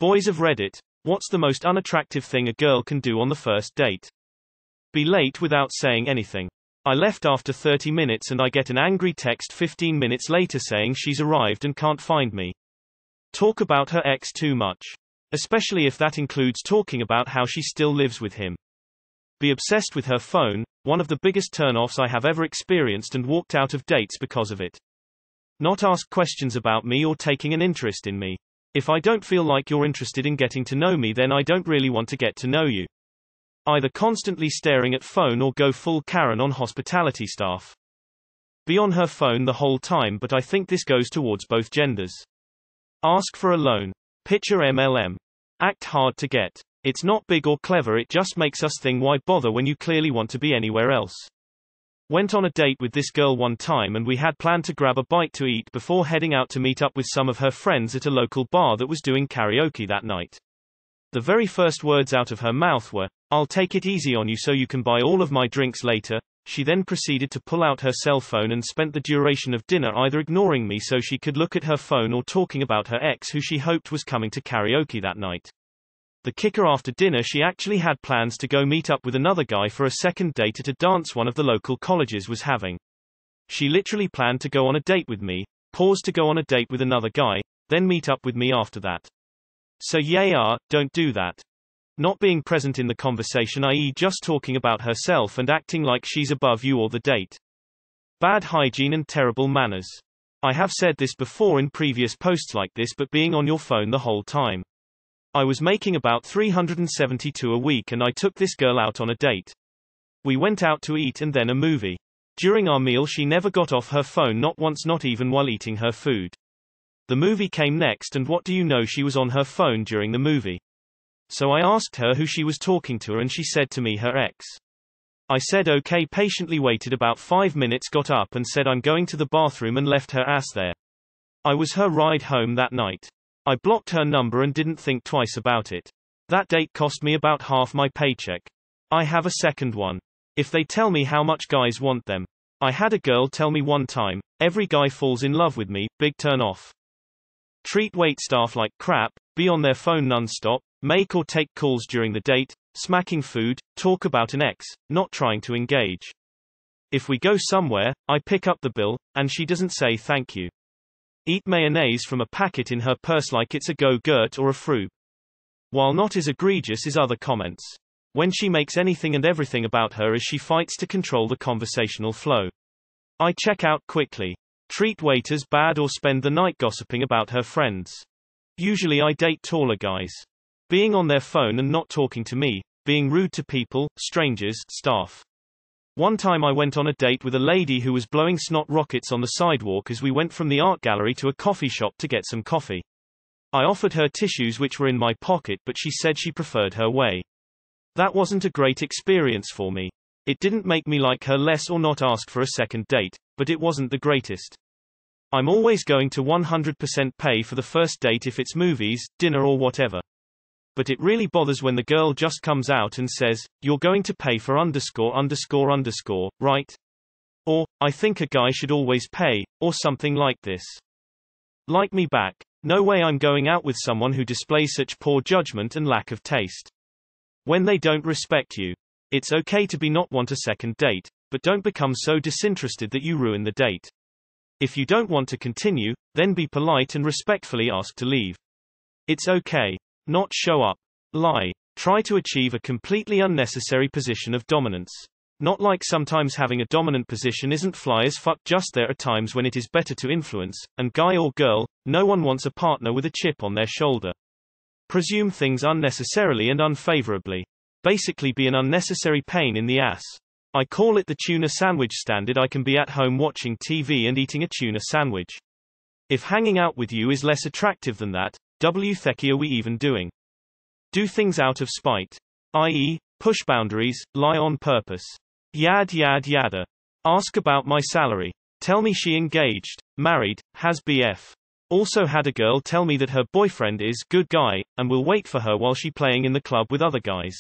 Boys of Reddit, what's the most unattractive thing a girl can do on the first date? Be late without saying anything. I left after 30 minutes and I get an angry text 15 minutes later saying she's arrived and can't find me. Talk about her ex too much. Especially if that includes talking about how she still lives with him. Be obsessed with her phone, one of the biggest turn-offs I have ever experienced, and walked out of dates because of it. Not ask questions about me or taking an interest in me. If I don't feel like you're interested in getting to know me, then I don't really want to get to know you. Either constantly staring at phone or go full Karen on hospitality staff. Be on her phone the whole time, but I think this goes towards both genders. Ask for a loan. Picture MLM. Act hard to get. It's not big or clever, it just makes us think why bother when you clearly want to be anywhere else. Went on a date with this girl one time and we had planned to grab a bite to eat before heading out to meet up with some of her friends at a local bar that was doing karaoke that night. The very first words out of her mouth were, "I'll take it easy on you so you can buy all of my drinks later." She then proceeded to pull out her cell phone and spent the duration of dinner either ignoring me so she could look at her phone or talking about her ex who she hoped was coming to karaoke that night. The kicker, after dinner she actually had plans to go meet up with another guy for a second date at a dance one of the local colleges was having. She literally planned to go on a date with me, pause to go on a date with another guy, then meet up with me after that. So don't do that. Not being present in the conversation, i.e. just talking about herself and acting like she's above you or the date. Bad hygiene and terrible manners. I have said this before in previous posts like this, but being on your phone the whole time. I was making about $372 a week and I took this girl out on a date. We went out to eat and then a movie. During our meal she never got off her phone, not once, not even while eating her food. The movie came next and what do you know, she was on her phone during the movie. So I asked her who she was talking to and she said to me her ex. I said okay, patiently waited about 5 minutes, got up and said I'm going to the bathroom and left her ass there. I was her ride home that night. I blocked her number and didn't think twice about it. That date cost me about half my paycheck. I have a second one. If they tell me how much guys want them. I had a girl tell me one time, every guy falls in love with me, big turn off. Treat waitstaff like crap, be on their phone non-stop, make or take calls during the date, smacking food, talk about an ex, not trying to engage. If we go somewhere, I pick up the bill, and she doesn't say thank you. Eat mayonnaise from a packet in her purse like it's a Go-Gurt or a Frube. While not as egregious is other comments. When she makes anything and everything about her as she fights to control the conversational flow. I check out quickly. Treat waiters bad or spend the night gossiping about her friends. Usually I date taller guys. Being on their phone and not talking to me, being rude to people, strangers, staff. One time I went on a date with a lady who was blowing snot rockets on the sidewalk as we went from the art gallery to a coffee shop to get some coffee. I offered her tissues which were in my pocket, but she said she preferred her way. That wasn't a great experience for me. It didn't make me like her less or not ask for a second date, but it wasn't the greatest. I'm always going to 100% pay for the first date if it's movies, dinner or whatever. But it really bothers when the girl just comes out and says, "You're going to pay for ____, right?" Or, "I think a guy should always pay," or something like this. Like me back. No way I'm going out with someone who displays such poor judgment and lack of taste. When they don't respect you. It's okay to not want a second date, but don't become so disinterested that you ruin the date. If you don't want to continue, then be polite and respectfully ask to leave. It's okay. Not show up. Lie. Try to achieve a completely unnecessary position of dominance. Not like sometimes having a dominant position isn't fly as fuck, just there are times when it is better to influence, and guy or girl, no one wants a partner with a chip on their shoulder. Presume things unnecessarily and unfavorably. Basically be an unnecessary pain in the ass. I call it the tuna sandwich standard. I can be at home watching TV and eating a tuna sandwich. If hanging out with you is less attractive than that, what are we even doing? Do things out of spite. I.e., push boundaries, lie on purpose. Yada. Ask about my salary. Tell me she engaged, married, has BF. Also had a girl tell me that her boyfriend is good guy, and will wait for her while she playing in the club with other guys.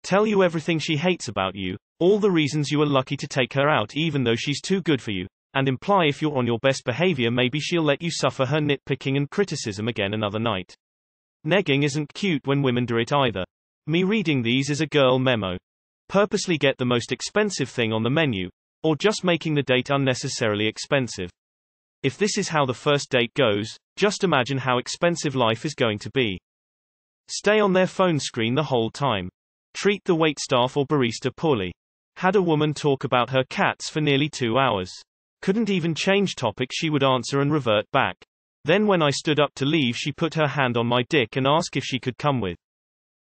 Tell you everything she hates about you, all the reasons you are lucky to take her out even though she's too good for you. And imply if you're on your best behavior maybe she'll let you suffer her nitpicking and criticism again another night. Negging isn't cute when women do it either. Me reading these is a girl memo. Purposely get the most expensive thing on the menu, or just making the date unnecessarily expensive. If this is how the first date goes, just imagine how expensive life is going to be. Stay on their phone screen the whole time. Treat the waitstaff or barista poorly. Had a woman talk about her cats for nearly 2 hours. Couldn't even change topic, she would answer and revert back. Then when I stood up to leave, she put her hand on my dick and asked if she could come with.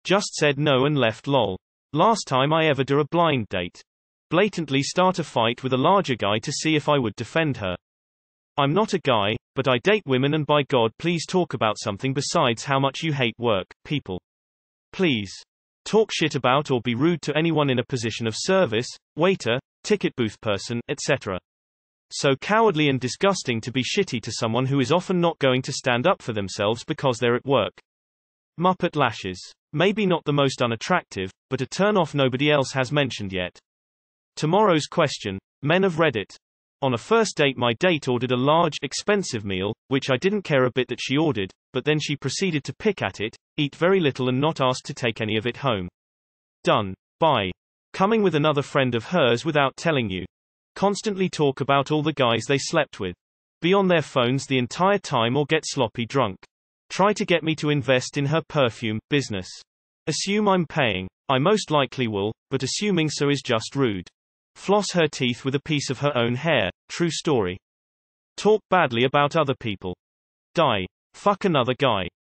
Just said no and left, lol. Last time I ever do a blind date. Blatantly start a fight with a larger guy to see if I would defend her. I'm not a guy, but I date women, and by God please talk about something besides how much you hate work, people. Please. Talk shit about or be rude to anyone in a position of service, waiter, ticket booth person, etc. So cowardly and disgusting to be shitty to someone who is often not going to stand up for themselves because they're at work. Muppet lashes. Maybe not the most unattractive, but a turn-off nobody else has mentioned yet. Tomorrow's question. Men of Reddit. On a first date, my date ordered a large, expensive meal, which I didn't care a bit that she ordered, but then she proceeded to pick at it, eat very little and not ask to take any of it home. Done. Bye. Coming with another friend of hers without telling you. Constantly talk about all the guys they slept with. Be on their phones the entire time or get sloppy drunk. Try to get me to invest in her perfume business. Assume I'm paying. I most likely will, but assuming so is just rude. Floss her teeth with a piece of her own hair. True story. Talk badly about other people. Die. Fuck another guy.